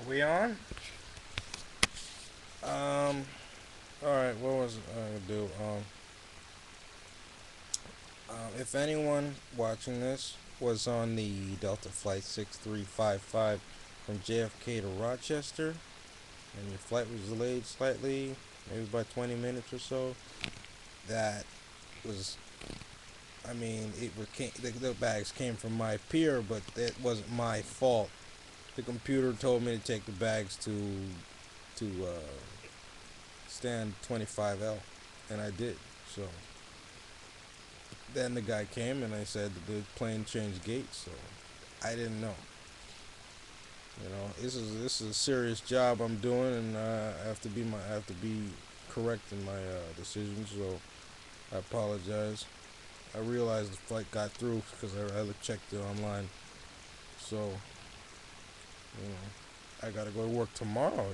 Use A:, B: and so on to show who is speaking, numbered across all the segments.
A: Are we on? Alright, what was I gonna do? If anyone watching this was on the Delta Flight 6355 from JFK to Rochester, and your flight was delayed slightly, maybe by 20 minutes or so, that was, I mean, the bags came from my peer, but it wasn't my fault. The computer told me to take the bags to stand 25L, and I did. So then the guy came and I said that the plane changed gates, so I didn't know. This is a serious job I'm doing, and I have to be correct in my decisions. So I apologize. I realized the flight got through because I checked it online. So I gotta go to work tomorrow.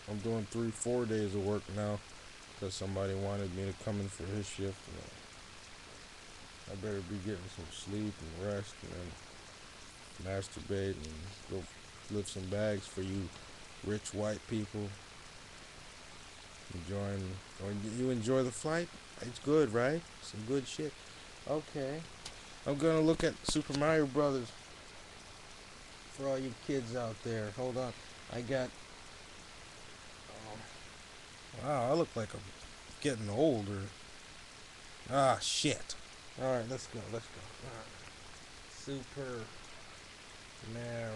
A: I'm doing 3-4 days of work now because somebody wanted me to come in for his shift. I better be getting some sleep and rest and then masturbate and go lift some bags for you rich white people enjoying. Or you enjoy the flight? It's good, right? Some good shit. Okay. I'm gonna look at Super Mario Brothers for all you kids out there. Hold on. I got. Oh, wow, I look like I'm getting older. Ah, shit. Alright, let's go. Let's go. Alright. Super Mario.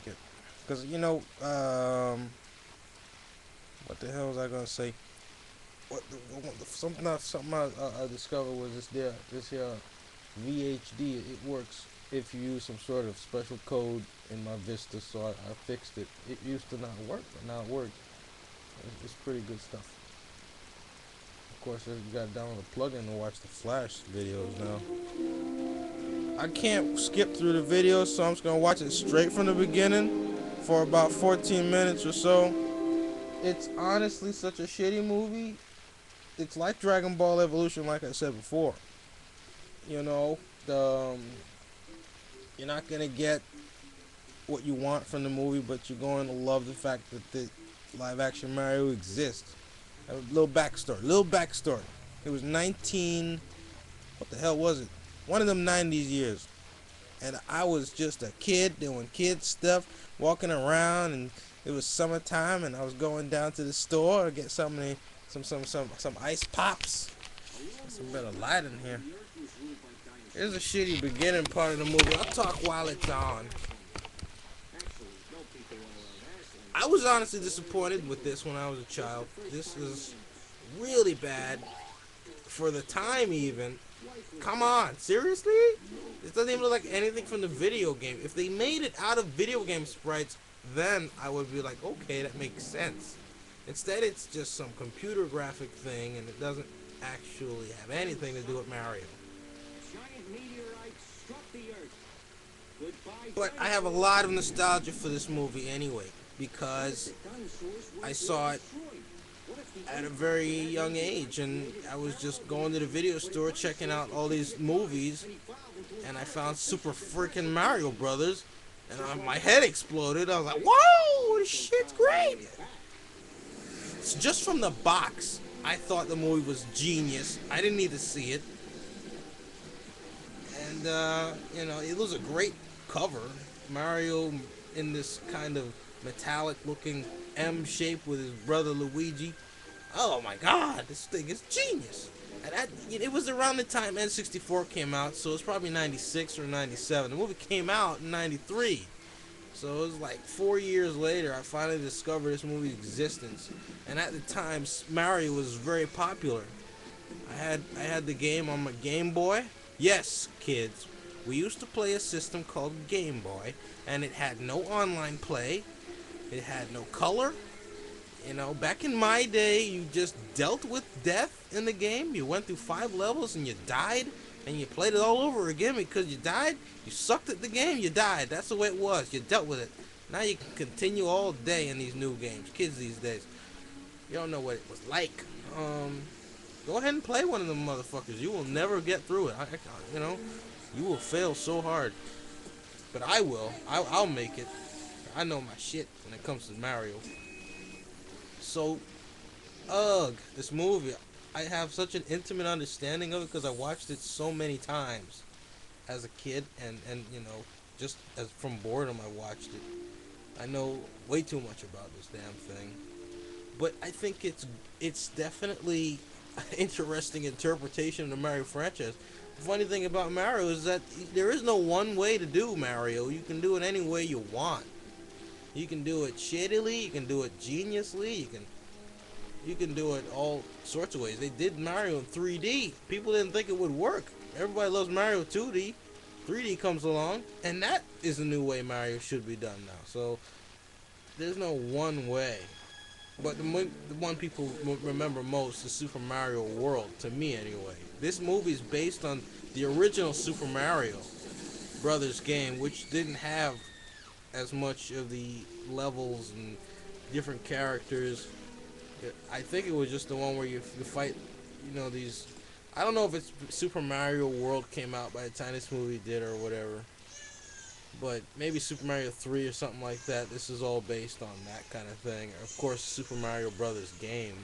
A: Get. Because, what the hell was I going to say? Something I discovered was this here VHD. It works if you use some sort of special code in my Vista, so I fixed it. It used to not work, but now it works. It's pretty good stuff. Of course, you got to download a plugin to watch the Flash videos now. I can't skip through the videos, so I'm just going to watch it straight from the beginning for about 14 minutes or so. It's honestly such a shitty movie. It's like Dragon Ball Evolution, like I said before. You know, you're not going to get what you want from the movie, but you're going to love the fact that the live action Mario exists. A little backstory. It was 19. What the hell was it? One of them 90s years. And I was just a kid doing kid stuff, walking around, and it was summertime, and I was going down to the store to get some ice pops. Some better light in here. Here's a shitty beginning part of the movie. I'll talk while it's on. I was honestly disappointed with this when I was a child. This is really bad for the time even. Come on, seriously? This doesn't even look like anything from the video game. If they made it out of video game sprites, then I would be like, okay, that makes sense. Instead, it's just some computer graphic thing, and it doesn't actually have anything to do with Mario. But I have a lot of nostalgia for this movie anyway, because I saw it at a very young age, and I was just going to the video store checking out all these movies, and I found Super freaking Mario Brothers, and my head exploded. I was like, whoa, this shit's great. It's just from the box, I thought the movie was genius. I didn't need to see it. And it was a great cover. Mario in this kind of metallic looking M shape with his brother Luigi. Oh my god, this thing is genius. And it was around the time N64 came out, so it's probably 96 or 97. The movie came out in 93. So it was like 4 years later I finally discovered this movie's existence. And at the time Mario was very popular. I had the game on my Game Boy. Yes, kids. We used to play a system called Game Boy, and it had no online play. It had no color. Back in my day, you just dealt with death in the game. You went through 5 levels and you died, and you played it all over again because you died. You sucked at the game, you died. That's the way it was. You dealt with it. Now you can continue all day in these new games. Kids these days, you don't know what it was like. Go ahead and play one of them motherfuckers. You will never get through it. You will fail so hard. but I will. I'll make it. I know my shit when it comes to Mario. So, ugh, this movie. I have such an intimate understanding of it because I watched it so many times as a kid, and just as from boredom, I watched it. I know way too much about this damn thing, but I think it's definitely an interesting interpretation of the Mario franchise. The funny thing about Mario is that there is no one way to do Mario. You can do it any way you want. You can do it shittily. You can do it geniusly. You can do it all sorts of ways. They did Mario in 3D. People didn't think it would work. Everybody loves Mario 2D. 3D comes along, and that is the new way Mario should be done now. So there's no one way. But the one people remember most is Super Mario World, to me anyway. This movie is based on the original Super Mario Brothers game, which didn't have as much of the levels and different characters. I think it was just the one where you fight, these. I don't know if it's Super Mario World came out by the time this movie did or whatever, but maybe Super Mario 3 or something like that. This is all based on that kind of thing. Of course, Super Mario Brothers game,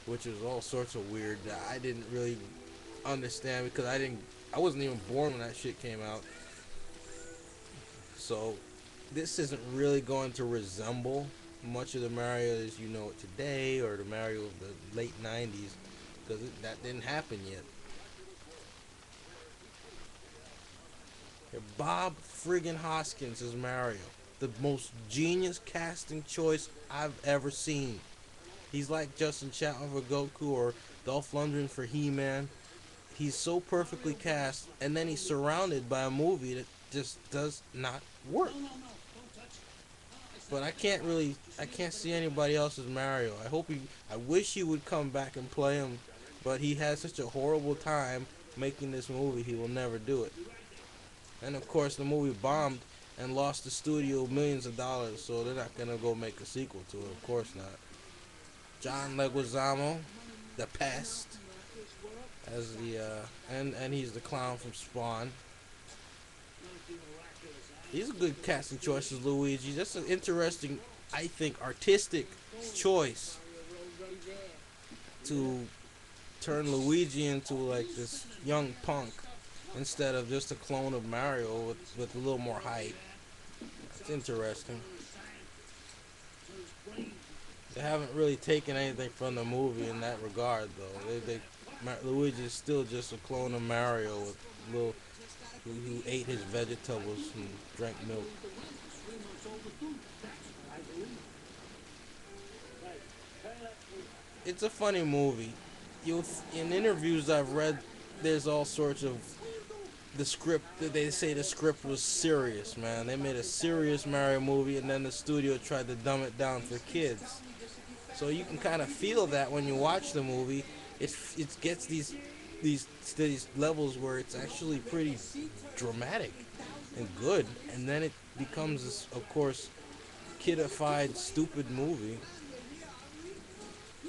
A: which is all sorts of weird that I didn't really understand because I wasn't even born when that shit came out. So this isn't really going to resemble much of the Mario as you know it today or the Mario of the late 90s because that didn't happen yet. Bob friggin' Hoskins is Mario. The most genius casting choice I've ever seen. He's like Justin Chatwin for Goku or Dolph Lundgren for He-Man. He's so perfectly cast, and then he's surrounded by a movie that just does not work. But I can't see anybody else as Mario. I wish he would come back and play him, but he had such a horrible time making this movie, he will never do it. And of course, the movie bombed and lost the studio millions of dollars, so they're not gonna go make a sequel to it. Of course not. John Leguizamo, the Pest, as and he's the clown from Spawn. He's a good casting choice as Luigi. That's an interesting, I think, artistic choice to turn Luigi into like this young punk instead of just a clone of Mario with a little more height. It's interesting. They haven't really taken anything from the movie in that regard, though. Luigi is still just a clone of Mario with little who ate his vegetables and drank milk. It's a funny movie. In interviews I've read, there's all sorts of the script. They say the script was serious, man. They made a serious Mario movie, and then the studio tried to dumb it down for kids. So you can kind of feel that when you watch the movie. It gets these levels where it's actually pretty dramatic and good, and then it becomes this, of course, kidified, stupid movie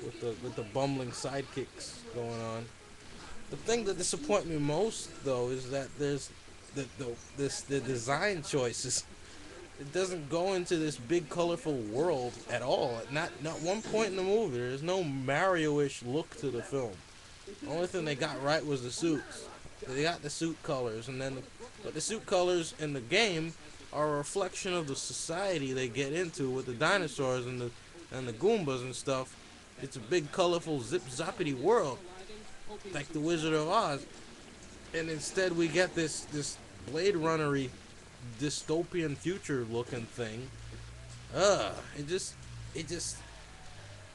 A: with the bumbling sidekicks going on. The thing that disappoints me most, though, is that there's the design choices. It doesn't go into this big, colorful world at all. Not one point in the movie. There's no Mario-ish look to the film. The only thing they got right was the suits. They got the suit colors, but the suit colors in the game are a reflection of the society they get into with the dinosaurs and the Goombas and stuff. It's a big, colorful, zip-zappity world, like the Wizard of Oz. And instead, we get this Blade Runner-y, dystopian future-looking thing. It just.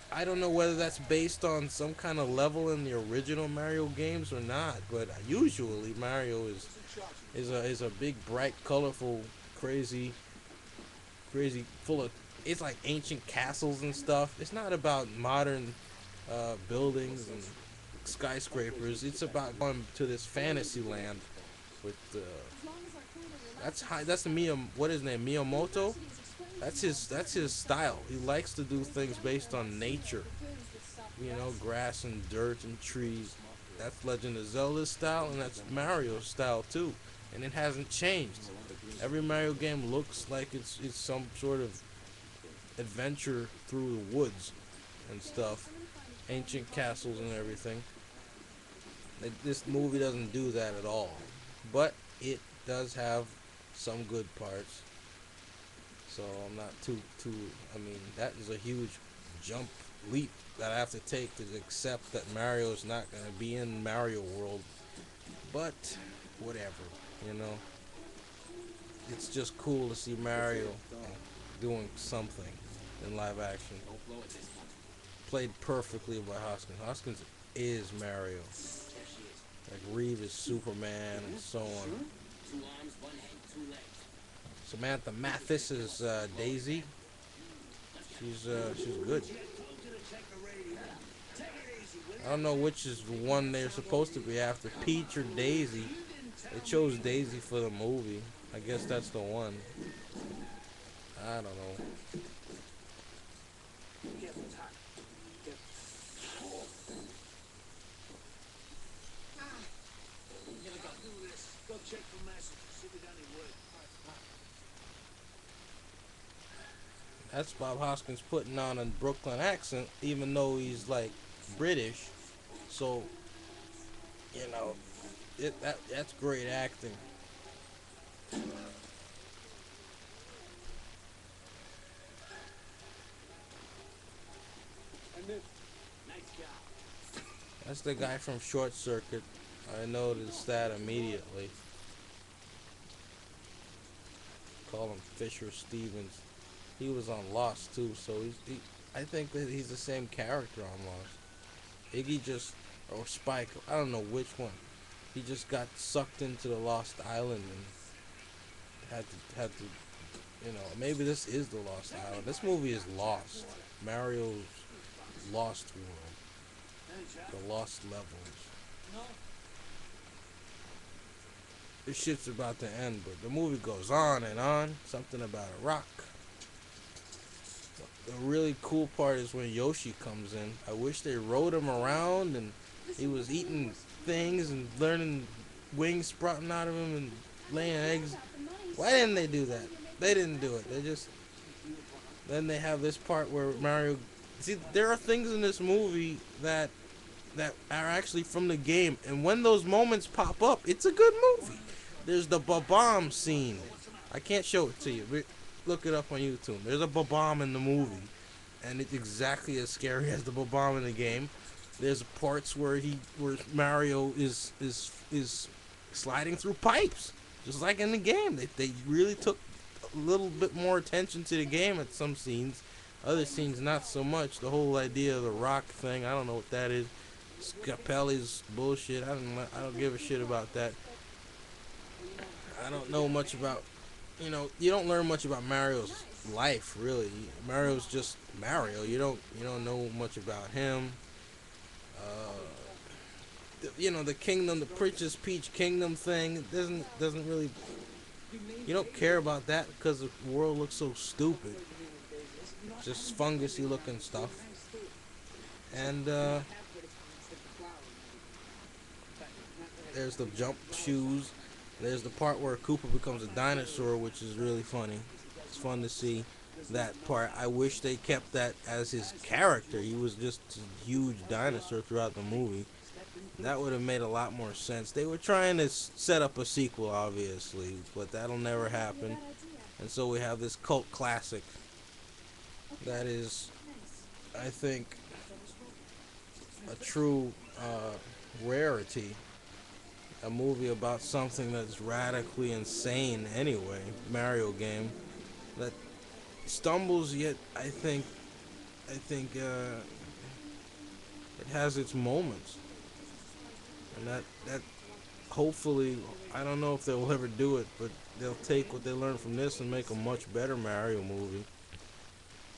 A: I don't know whether that's based on some kind of level in the original Mario games or not, but usually Mario is a big, bright, colorful, crazy, full of. It's like ancient castles and stuff. It's not about modern buildings and skyscrapers. It's about going to this fantasy land with. That's the what is his name? Miyamoto. That's his style. He likes to do things based on nature. Grass and dirt and trees. That's Legend of Zelda's style, and that's Mario's style too. and it hasn't changed. Every Mario game looks like it's some sort of adventure through the woods and stuff, ancient castles and everything. This movie doesn't do that at all, but it does have some good parts. So I'm not too. I mean, that is a huge jump leap that I have to take to accept that Mario's not gonna be in Mario World. But whatever, you know. It's just cool to see Mario doing something in live action. Played perfectly by Hoskins. Hoskins is Mario. Like Reeve is Superman and so on. Samantha Mathis is Daisy. She's good. I don't know which is the one they're supposed to be after, Peach or Daisy. They chose Daisy for the movie. I guess that's the one. I don't know. That's Bob Hoskins putting on a Brooklyn accent, even though he's like British. So, you know, that's great acting. That's the guy from Short Circuit. I noticed that immediately. Call him Fisher Stevens. He was on Lost too, so I think that he's the same character on Lost. Iggy just, or Spike, I don't know which one. He just got sucked into the Lost Island and had to, maybe this is the Lost Island. This movie is Lost. Mario's Lost World. The Lost Levels. This shit's about to end, but the movie goes on and on. Something about a rock. The really cool part is when Yoshi comes in. I wish they rode him around and he was eating things and learning wings sprouting out of him and laying eggs. Why didn't they do that? They didn't do it. They just... Then they have this part where Mario... See, there are things in this movie that are actually from the game. And when those moments pop up, it's a good movie. There's the Ba-Bomb scene. I can't show it to you, but look it up on YouTube. There's a Ba-Bomb in the movie, and it's exactly as scary as the Ba-Bomb in the game. There's parts where Mario is sliding through pipes, just like in the game. They really took a little bit more attention to the game at some scenes. Other scenes, not so much. The whole idea of the rock thing, I don't know what that is. Scapelli's bullshit. I don't give a shit about that. I don't know much about, you don't learn much about Mario's life really. Mario's just Mario. You don't know much about him. The kingdom, the Princess Peach kingdom thing doesn't really. You don't care about that because the world looks so stupid. Just fungusy looking stuff. And there's the jump shoes. There's the part where Koopa becomes a dinosaur, which is really funny. It's fun to see that part. I wish they kept that as his character. He was just a huge dinosaur throughout the movie. That would have made a lot more sense. They were trying to set up a sequel, obviously, but that'll never happen. And so we have this cult classic that is, I think, a true rarity. A movie about something that's radically insane anyway, Mario game, that stumbles yet I think it has its moments, and that hopefully, I don't know if they'll ever do it, but they'll take what they learned from this and make a much better Mario movie,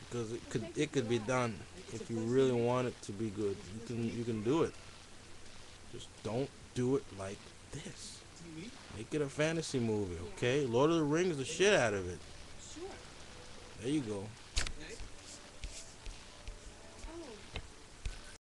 A: because it could be done if you really want it to be good. You can do it. Just don't do it like this. Make it a fantasy movie, okay? Lord of the Rings the shit out of it. There you go.